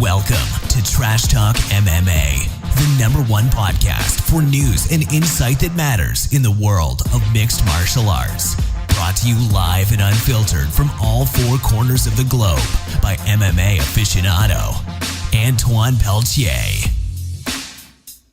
Welcome to Trash Talk MMA, the number one podcast for news and insight that matters in the world of mixed martial arts. Brought to you live and unfiltered from all four corners of the globe by MMA aficionado, Antoine Peltier.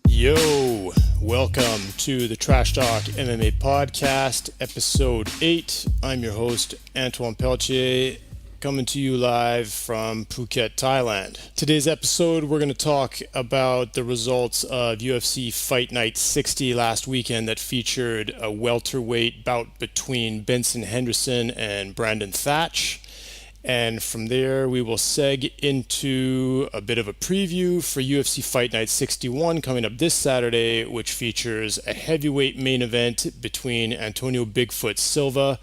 Yo, welcome to the Trash Talk MMA podcast, episode 8. I'm your host, Antoine Peltier, coming to you live from Phuket, Thailand. Today's episode, we're going to talk about the results of UFC Fight Night 60 last weekend that featured a welterweight bout between Benson, Henderson, and Brandon Thatch. And from there, we will seg into a bit of a preview for UFC Fight Night 61 coming up this Saturday, which features a heavyweight main event between Antonio Bigfoot Silva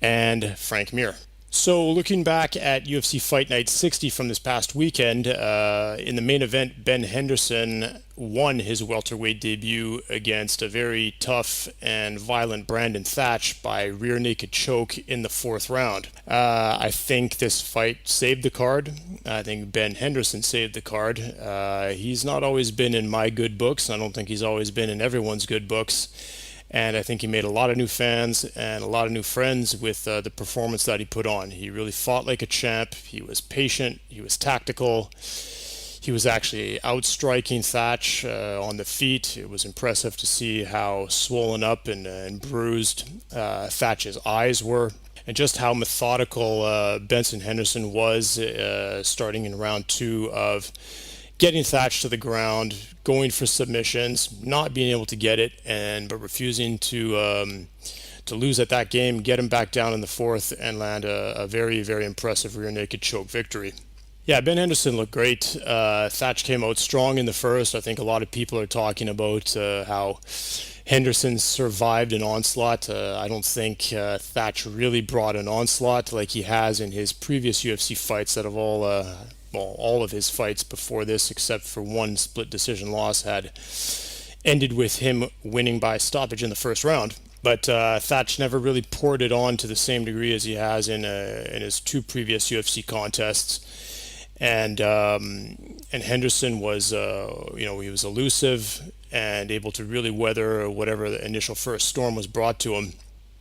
and Frank Mir. So looking back at UFC Fight Night 60 from this past weekend, in the main event, Ben Henderson won his welterweight debut against a very tough and violent Brandon Thatch by rear naked choke in the fourth round. I think this fight saved the card. I think Ben Henderson saved the card. He's not always been in my good books. I don't think he's always been in everyone's good books. And I think he made a lot of new fans and a lot of new friends with the performance that he put on. He really fought like a champ. He was patient. He was tactical. He was actually outstriking Thatch on the feet. It was impressive to see how swollen up and bruised Thatch's eyes were, and just how methodical Benson Henderson was starting in round 2 of getting Thatch to the ground, going for submissions, not being able to get it, but refusing to lose at that game, get him back down in the fourth, and land a very, very impressive rear naked choke victory. Yeah, Ben Henderson looked great. Thatch came out strong in the first. I think a lot of people are talking about how Henderson survived an onslaught. I don't think Thatch really brought an onslaught like he has in his previous UFC fights that have all of his fights before this, except for one split decision loss, had ended with him winning by stoppage in the first round. But Thatch never really poured it on to the same degree as he has in his 2 previous UFC contests. And Henderson was, he was elusive and able to really weather whatever the initial first storm was brought to him.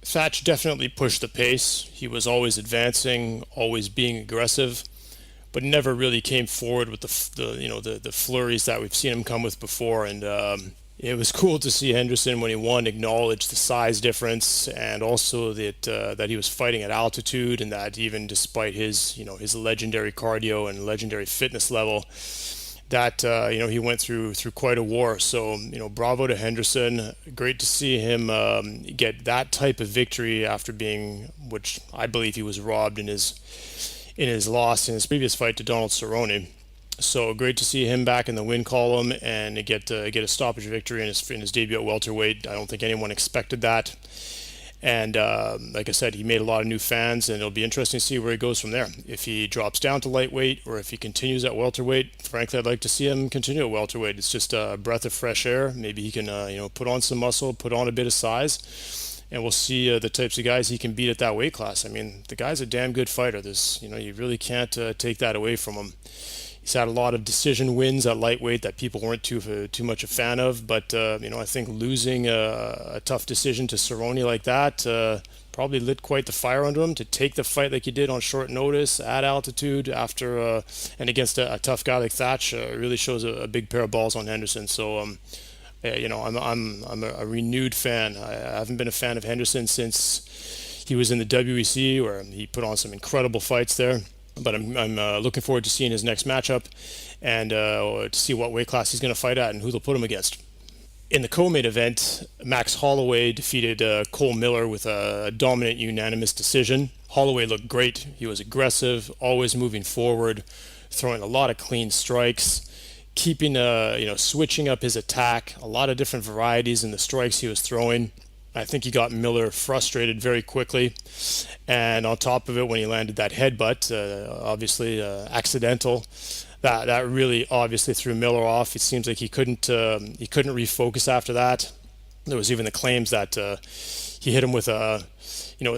Thatch definitely pushed the pace. He was always advancing, always being aggressive, but never really came forward with the flurries that we've seen him come with before. And it was cool to see Henderson, when he won, acknowledge the size difference, and also that he was fighting at altitude, and that even despite his legendary cardio and legendary fitness level, that he went through quite a war. So bravo to Henderson. Great to see him get that type of victory after being, which I believe he was robbed in his loss in his previous fight to Donald Cerrone. So great to see him back in the win column and get a stoppage victory in his debut at welterweight. I don't think anyone expected that. And like I said, he made a lot of new fans, and it'll be interesting to see where he goes from there. If he drops down to lightweight or if he continues at welterweight, frankly, I'd like to see him continue at welterweight. It's just a breath of fresh air. Maybe he can put on some muscle, put on a bit of size, and we'll see the types of guys he can beat at that weight class. I mean, the guy's a damn good fighter. You really can't take that away from him. He's had a lot of decision wins at lightweight that people weren't too much a fan of, but I think losing a tough decision to Cerrone like that probably lit quite the fire under him to take the fight like he did on short notice at altitude after and against a tough guy like Thatch. Really shows a big pair of balls on Henderson. So I'm a renewed fan. I haven't been a fan of Henderson since he was in the WEC, where he put on some incredible fights there. But I'm looking forward to seeing his next matchup and to see what weight class he's going to fight at and who they'll put him against. In the co-main event, Max Holloway defeated Cole Miller with a dominant unanimous decision. Holloway looked great. He was aggressive, always moving forward, throwing a lot of clean strikes, keeping switching up his attack, a lot of different varieties in the strikes he was throwing. I think he got Miller frustrated very quickly, and on top of it, when he landed that headbutt, obviously accidental, that really obviously threw Miller off. It seems like he couldn't refocus after that. There was even the claims that he hit him with a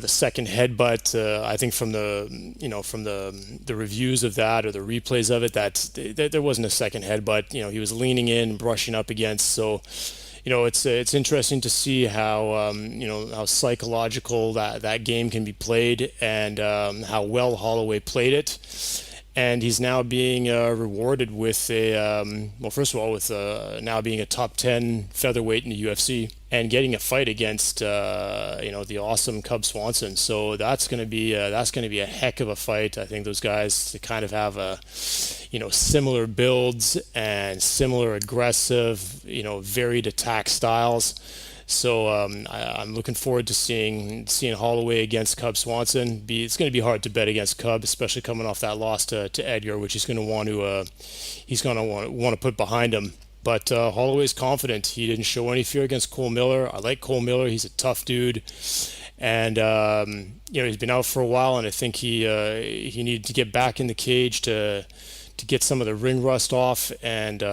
second headbutt. I think from the reviews of that or the replays of it, that there wasn't a second headbutt. He was leaning in, brushing up against. So, it's interesting to see how how psychological that game can be played, and how well Holloway played it. And he's now being rewarded with first of all, with now being a top 10 featherweight in the UFC and getting a fight against the awesome Cub Swanson. So that's going to be a heck of a fight. I think those guys kind of have similar builds and similar aggressive, varied attack styles. So I'm looking forward to seeing Holloway against Cub Swanson. It's going to be hard to bet against Cub, especially coming off that loss to Edgar, which he's going to want to put behind him. But Holloway's confident. He didn't show any fear against Cole Miller. I like Cole Miller. He's a tough dude, and he's been out for a while, and I think he needed to get back in the cage to get some of the ring rust off, and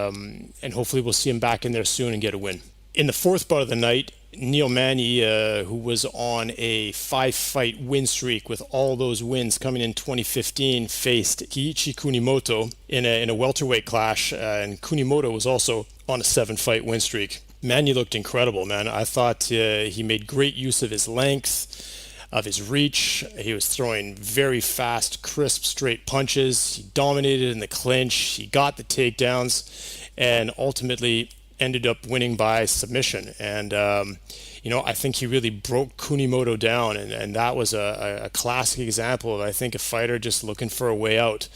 hopefully we'll see him back in there soon and get a win. In the fourth bout of the night, Neil Manny, who was on a 5-fight win streak with all those wins coming in 2015, faced Kiichi Kunimoto in a welterweight clash, and Kunimoto was also on a 7-fight win streak. Manny looked incredible, man. I thought he made great use of his length, of his reach. He was throwing very fast, crisp, straight punches. He dominated in the clinch. He got the takedowns, and ultimately ended up winning by submission. And I think he really broke Kunimoto down, and that was a classic example of, I think, a fighter just looking for a way out.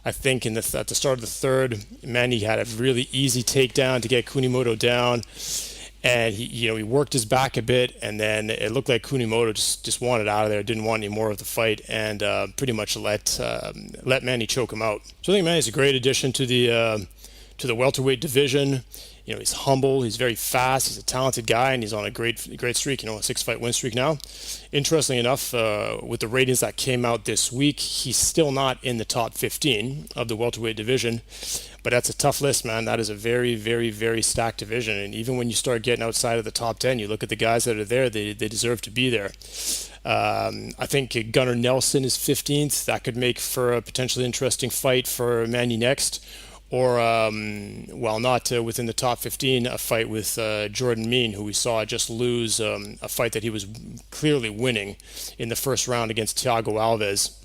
I think at the start of the third, Manny had a really easy takedown to get Kunimoto down, and he worked his back a bit, and then it looked like Kunimoto just wanted out of there, didn't want any more of the fight, and pretty much let Manny choke him out. So I think Manny's a great addition to the welterweight division. He's humble, he's very fast, he's a talented guy, and he's on a great streak, a 6-fight win streak now. Interestingly enough, with the ratings that came out this week, he's still not in the top 15 of the welterweight division, but that's a tough list, man. That is a very, very, very stacked division, and even when you start getting outside of the top 10, you look at the guys that are there, they deserve to be there. I think Gunnar Nelson is 15th. That could make for a potentially interesting fight for Manny next. Or, while not within the top 15, a fight with Jordan Mean, who we saw just lose a fight that he was clearly winning in the first round against Thiago Alves.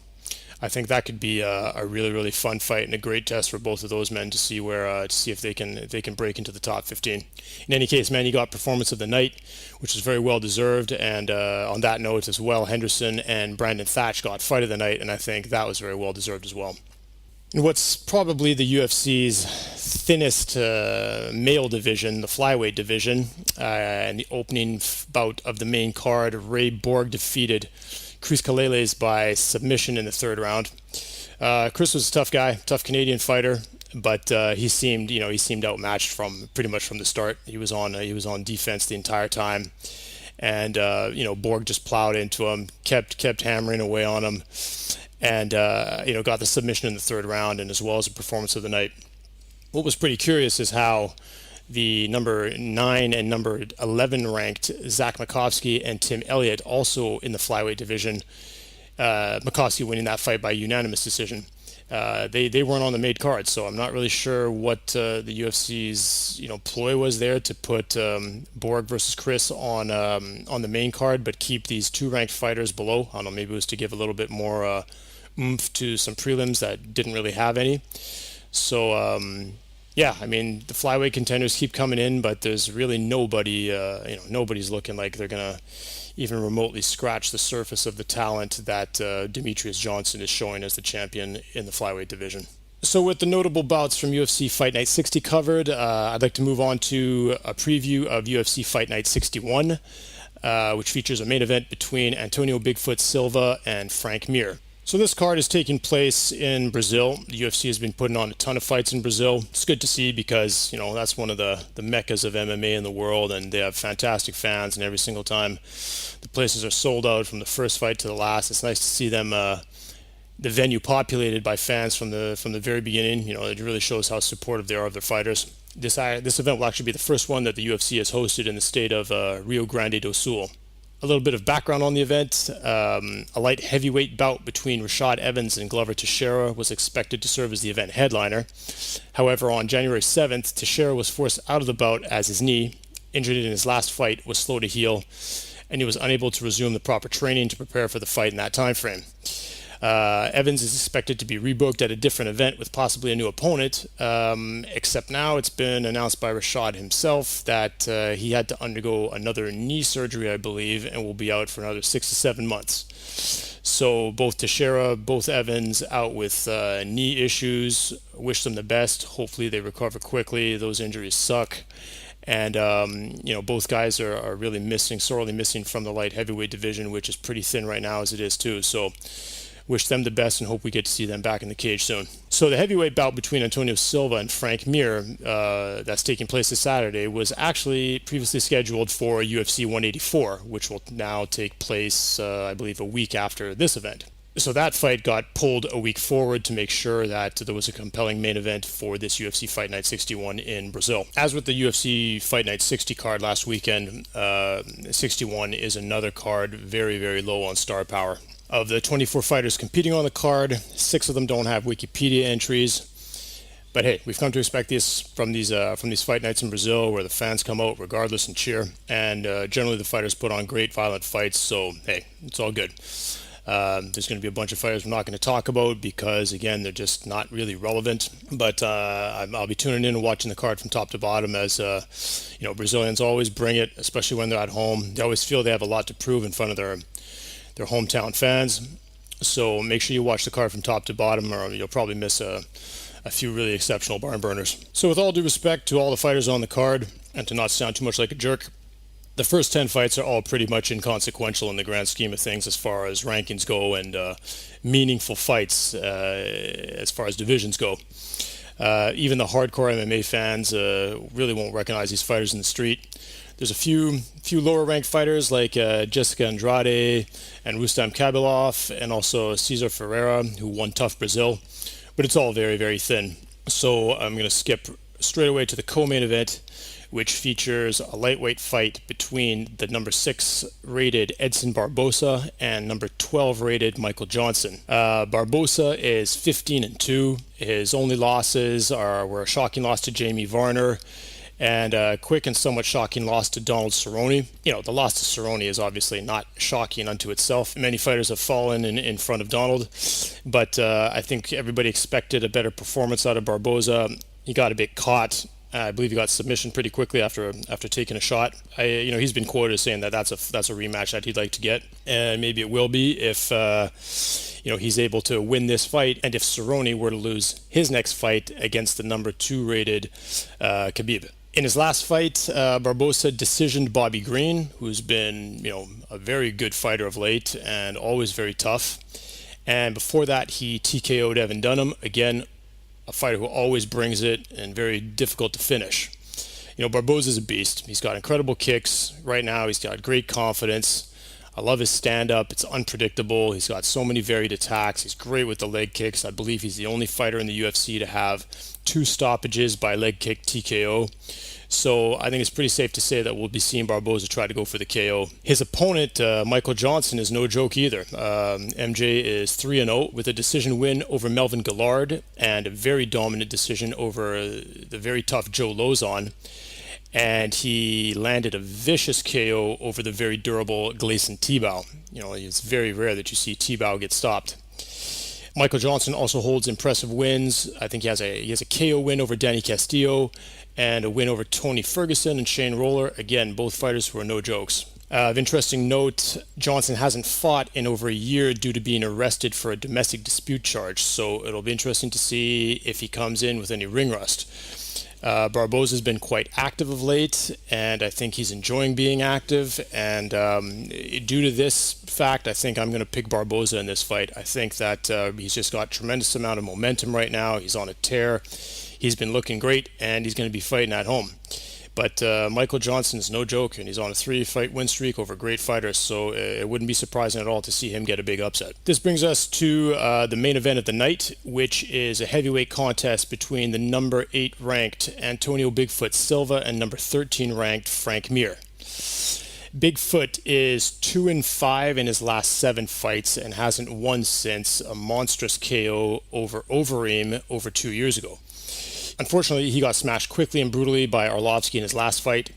I think that could be a really, really fun fight and a great test for both of those men to see if they can break into the top 15. In any case, man, you got performance of the night, which was very well deserved. And on that note as well, Henderson and Brandon Thatch got fight of the night, and I think that was very well deserved as well. What's probably the UFC's thinnest male division, the flyweight division, and the opening bout of the main card, Ray Borg defeated Chris Kaleles by submission in the third round. Chris was a tough guy, tough Canadian fighter, but he seemed outmatched from pretty much from the start. He was on defense the entire time, and Borg just plowed into him, kept hammering away on him. And got the submission in the third round, and as well as the performance of the night. What was pretty curious is how the number 9 and number 11 ranked Zach Makovsky and Tim Elliott, also in the flyweight division, Makovsky winning that fight by unanimous decision. They weren't on the made card, so I'm not really sure what the UFC's ploy was there to put Borg versus Chris on the main card, but keep these 2 ranked fighters below. I don't know, maybe it was to give a little bit more oomph to some prelims that didn't really have any. So the flyweight contenders keep coming in, but there's really nobody. Nobody's looking like they're gonna even remotely scratch the surface of the talent that Demetrius Johnson is showing as the champion in the flyweight division. So with the notable bouts from UFC Fight Night 60 covered, I'd like to move on to a preview of UFC Fight Night 61, which features a main event between Antonio Bigfoot Silva and Frank Mir. So this card is taking place in Brazil. The UFC has been putting on a ton of fights in Brazil. It's good to see because, that's one of the meccas of MMA in the world, and they have fantastic fans, and every single time the places are sold out from the first fight to the last. It's nice to see them, the venue populated by fans from the very beginning. It really shows how supportive they are of their fighters. This event will actually be the first one that the UFC has hosted in the state of Rio Grande do Sul. A little bit of background on the event. A light heavyweight bout between Rashad Evans and Glover Teixeira was expected to serve as the event headliner. However, on January 7th, Teixeira was forced out of the bout as his knee, injured in his last fight, was slow to heal, and he was unable to resume the proper training to prepare for the fight in that time frame. Evans is expected to be rebooked at a different event with possibly a new opponent, except now it's been announced by Rashad himself that he had to undergo another knee surgery, I believe, and will be out for another 6 to 7 months. So both Teixeira, both Evans out with knee issues. Wish them the best. Hopefully they recover quickly. Those injuries suck. And, both guys are really sorely missing from the light heavyweight division, which is pretty thin right now as it is too. So wish them the best and hope we get to see them back in the cage soon. So the heavyweight bout between Antonio Silva and Frank Mir that's taking place this Saturday was actually previously scheduled for UFC 184, which will now take place, I believe, a week after this event. So that fight got pulled a week forward to make sure that there was a compelling main event for this UFC Fight Night 61 in Brazil. As with the UFC Fight Night 60 card last weekend, 61 is another card very, very low on star power. Of the 24 fighters competing on the card, 6 of them don't have Wikipedia entries. But hey, we've come to expect this from these fight nights in Brazil, where the fans come out regardless and cheer. And generally the fighters put on great violent fights, so hey, it's all good. There's going to be a bunch of fighters we're not going to talk about because, again, they're just not really relevant. But I'll be tuning in and watching the card from top to bottom as, Brazilians always bring it, especially when they're at home. They always feel they have a lot to prove in front of their hometown fans. So make sure you watch the card from top to bottom, or you'll probably miss a few really exceptional barn burners. So with all due respect to all the fighters on the card, and to not sound too much like a jerk, the first 10 fights are all pretty much inconsequential in the grand scheme of things as far as rankings go and meaningful fights as far as divisions go. Even the hardcore MMA fans really won't recognize these fighters in the street. There's a few lower ranked fighters like Jessica Andrade and Rustam Khabilov, and also Cesar Ferreira, who won Tough Brazil, but it's all very, very thin. So I'm going to skip straight away to the co-main event, which features a lightweight fight between the number 6 rated Edson Barbosa and number 12 rated Michael Johnson. Barbosa is 15-2. His only losses were a shocking loss to Jamie Varner and a quick and somewhat shocking loss to Donald Cerrone. The loss to Cerrone is obviously not shocking unto itself. Many fighters have fallen in front of Donald, but I think everybody expected a better performance out of Barbosa. He got a bit caught. I believe he got submission pretty quickly after taking a shot. He's been quoted as saying that that's a rematch that he'd like to get, and maybe it will be if he's able to win this fight, and if Cerrone were to lose his next fight against the number 2 rated Khabib. In his last fight, Barbosa decisioned Bobby Green, who's been a very good fighter of late and always very tough. And before that, he TKO'd Evan Dunham, again, a fighter who always brings it and very difficult to finish. Barbosa's a beast. He's got incredible kicks. Right now, he's got great confidence. I love his stand-up. It's unpredictable. He's got so many varied attacks. He's great with the leg kicks. I believe he's the only fighter in the UFC to have 2 stoppages by leg kick TKO. So I think it's pretty safe to say that we'll be seeing Barbosa try to go for the KO. His opponent, Michael Johnson, is no joke either. MJ is 3-0 with a decision win over Melvin Gillard and a very dominant decision over the very tough Joe Lozon. And he landed a vicious KO over the very durable Gleison Tibau. It's very rare that you see Tibau get stopped. Michael Johnson also holds impressive wins. I think he has a KO win over Danny Castillo and a win over Tony Ferguson and Shane Roller. Again, both fighters who are no jokes. Of interesting note, Johnson hasn't fought in over a year due to being arrested for a domestic dispute charge. So it'll be interesting to see if he comes in with any ring rust. Barbosa's been quite active of late, and I think he's enjoying being active. And due to this fact, I think I'm going to pick Barbosa in this fight. I think that he's just got a tremendous amount of momentum right now. He's on a tear. He's been looking great, and he's going to be fighting at home. But Michael Johnson's no joke, and he's on a 3-fight win streak over great fighters, so it wouldn't be surprising at all to see him get a big upset. This brings us to the main event of the night, which is a heavyweight contest between the number 8 ranked Antonio Bigfoot Silva and number 13 ranked Frank Mir. Bigfoot is 2-5 in his last 7 fights and hasn't won since a monstrous KO over Overeem over 2 years ago. Unfortunately, he got smashed quickly and brutally by Arlovsky in his last fight.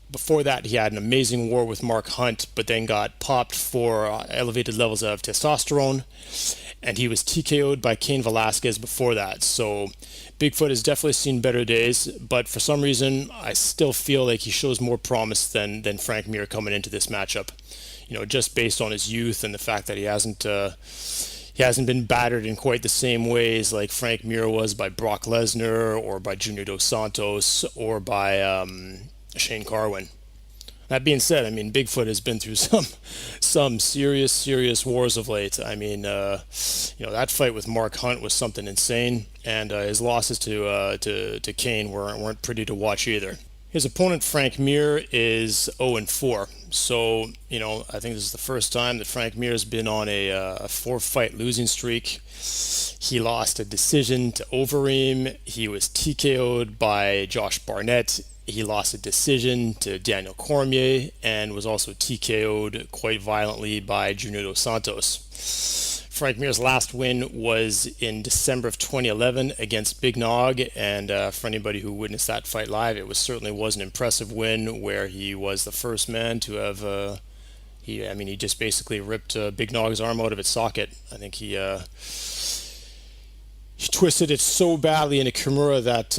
Before that, he had an amazing war with Mark Hunt, but then got popped for elevated levels of testosterone, and he was TKO'd by Cain Velasquez before that. So Bigfoot has definitely seen better days, but for some reason, I still feel like he shows more promise than Frank Mir coming into this matchup. Just based on his youth and the fact that he hasn't been battered in quite the same ways like Frank Mir was by Brock Lesnar or by Junior Dos Santos or by Shane Carwin. That being said, Bigfoot has been through some serious wars of late. That fight with Mark Hunt was something insane, and his losses to Cain weren't pretty to watch either. His opponent, Frank Mir, is 0-4. So, I think this is the first time that Frank Mir has been on a 4-fight losing streak. He lost a decision to Overeem. He was TKO'd by Josh Barnett. He lost a decision to Daniel Cormier and was also TKO'd quite violently by Junior Dos Santos. Frank Mir's last win was in December of 2011 against Big Nog, and for anybody who witnessed that fight live, it certainly was an impressive win where he was the first man to have he just basically ripped Big Nog's arm out of its socket. I think he twisted it so badly in a Kimura that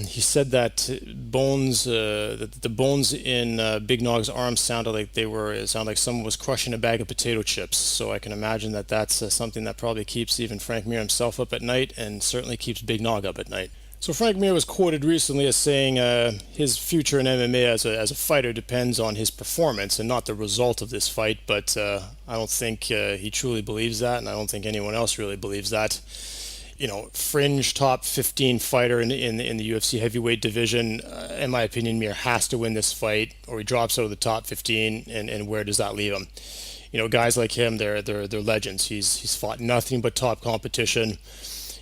he said that the bones in Big Nog's arm sounded like someone was crushing a bag of potato chips. So I can imagine that that's something that probably keeps even Frank Mir himself up at night, and certainly keeps Big Nog up at night. So Frank Mir was quoted recently as saying his future in MMA as a fighter depends on his performance and not the result of this fight. But I don't think he truly believes that, and I don't think anyone else really believes that. Fringe top 15 fighter in the UFC heavyweight division. In my opinion, Mir has to win this fight, or he drops out of the top 15. And where does that leave him? Guys like him, they're legends. He's fought nothing but top competition.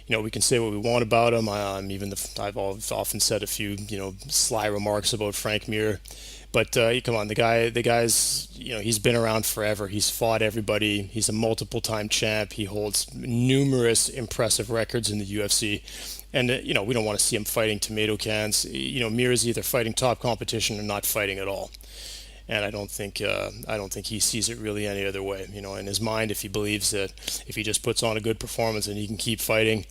We can say what we want about him. I've often said a few sly remarks about Frank Mir. But come on, the guy's he's been around forever. He's fought everybody. He's a multiple-time champ. He holds numerous impressive records in the UFC, and we don't want to see him fighting tomato cans. Mir is either fighting top competition or not fighting at all, and I don't think he sees it really any other way. In his mind, if he believes that if he just puts on a good performance and he can keep fighting,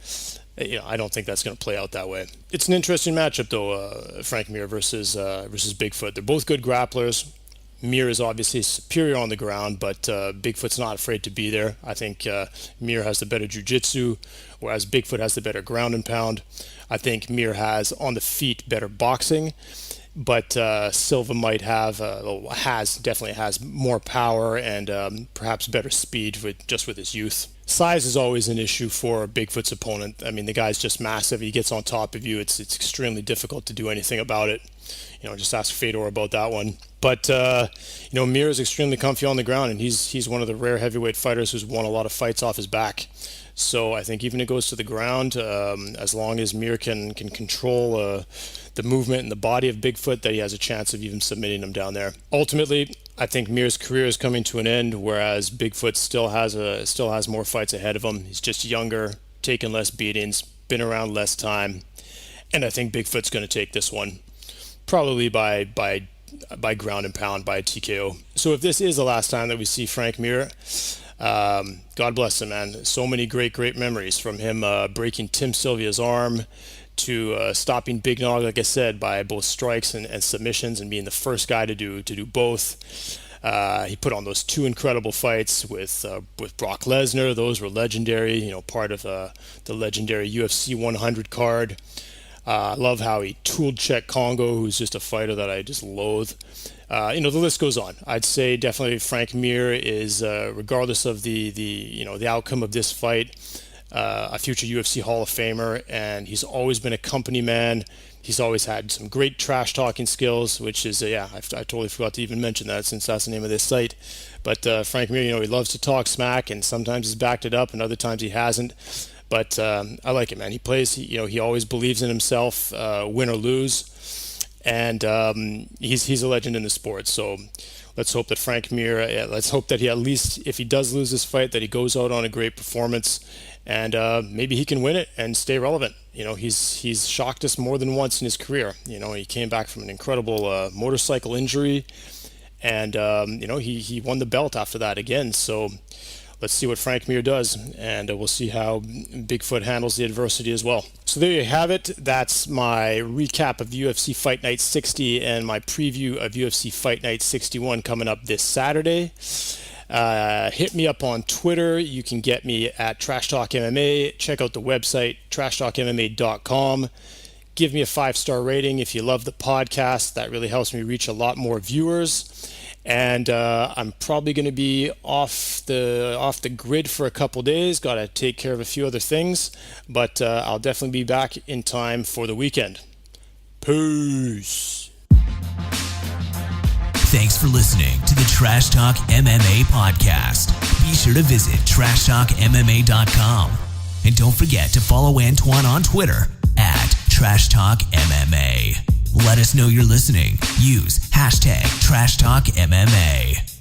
I don't think that's going to play out that way. It's an interesting matchup, though, Frank Mir versus Bigfoot. They're both good grapplers. Mir is obviously superior on the ground, but Bigfoot's not afraid to be there. I think Mir has the better jiu-jitsu, whereas Bigfoot has the better ground and pound. I think Mir has, on the feet, better boxing, but Silva might definitely has more power and perhaps better speed with his youth. Size is always an issue for Bigfoot's opponent. The guy's just massive. He gets on top of you. It's extremely difficult to do anything about it. Just ask Fedor about that one. But Mir is extremely comfy on the ground, and he's one of the rare heavyweight fighters who's won a lot of fights off his back. So I think even if it goes to the ground, as long as Mir can control the movement and the body of Bigfoot, that he has a chance of even submitting him down there. Ultimately, I think Mir's career is coming to an end, whereas Bigfoot still has more fights ahead of him. He's just younger, taking less beatings, been around less time, and I think Bigfoot's going to take this one, probably by ground and pound, by TKO. So if this is the last time that we see Frank Mir, God bless him, man. So many great memories from him breaking Tim Sylvia's arm, to stopping Big Nog, like I said, by both strikes and submissions, and being the first guy to do both. He put on those 2 incredible fights with Brock Lesnar. Those were legendary, part of the legendary UFC 100 card. I love how he tooled Czech Congo, who's just a fighter that I just loathe. The list goes on. I'd say definitely Frank Mir is, regardless of the outcome of this fight, a future UFC Hall of Famer, and he's always been a company man. He's always had some great trash talking skills, which is, I totally forgot to even mention that since that's the name of this site. But Frank Mir, he loves to talk smack, and sometimes he's backed it up and other times he hasn't. But I like it, man. He plays, he always believes in himself, win or lose. And he's a legend in the sport. So let's hope that Frank Mir, let's hope that he, at least if he does lose this fight, that he goes out on a great performance, and maybe he can win it and stay relevant. He's shocked us more than once in his career. He came back from an incredible motorcycle injury, and he won the belt after that again. So let's see what Frank Mir does, and we'll see how Bigfoot handles the adversity as well. So there you have it. That's my recap of UFC Fight Night 60 and my preview of UFC Fight Night 61 coming up this Saturday. Hit me up on Twitter. You can get me at Trash Talk MMA. Check out the website, trashtalkmma.com. Give me a 5-star rating if you love the podcast. That really helps me reach a lot more viewers. And I'm probably going to be off the grid for a couple days. Got to take care of a few other things, but I'll definitely be back in time for the weekend. Peace. Thanks for listening to the Trash Talk MMA podcast. Be sure to visit trashtalkmma.com. And don't forget to follow Antoine on Twitter at Trash Talk MMA. Let us know you're listening. Use #TrashTalkMMA.